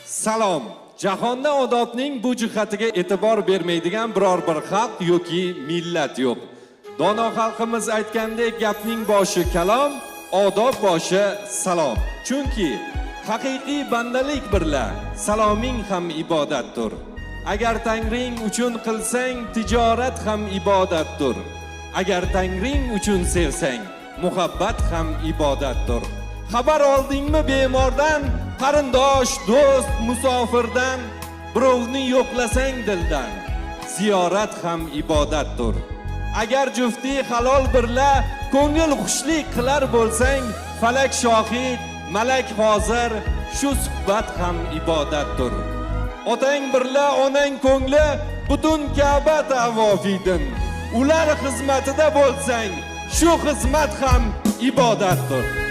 Salom. Jahonda odobning bu jihatiga e'tibor bermaydigan biror bir xalq yoki millat yo'q. Dono xalqimiz aytgandek, gapning boshi kalom, odob boshi salom. Chunki haqiqiy bandalik birla saloming ham ibodatdir. Agar Tangring uchun qilsang, tijorat ham ibodatdir. Agar Tangring uchun sevsang, muhabbat ham ibodatdir. Xabar oldingmi bemordan, qarindosh, do'st, musofirdan, birovni yo'qlasang dildan, ziyorat ham ibodatdir. Agar jufti halol birla ko'ngil xushlik qilar bo'lsang, falak shohid, malak hozir, shu suhbat ham ibodatdir. Otang birla onang ko'ngli butun Ka'ba tavofidin. Ular xizmatida bo'lsang, shu xizmat ham ibodatdir.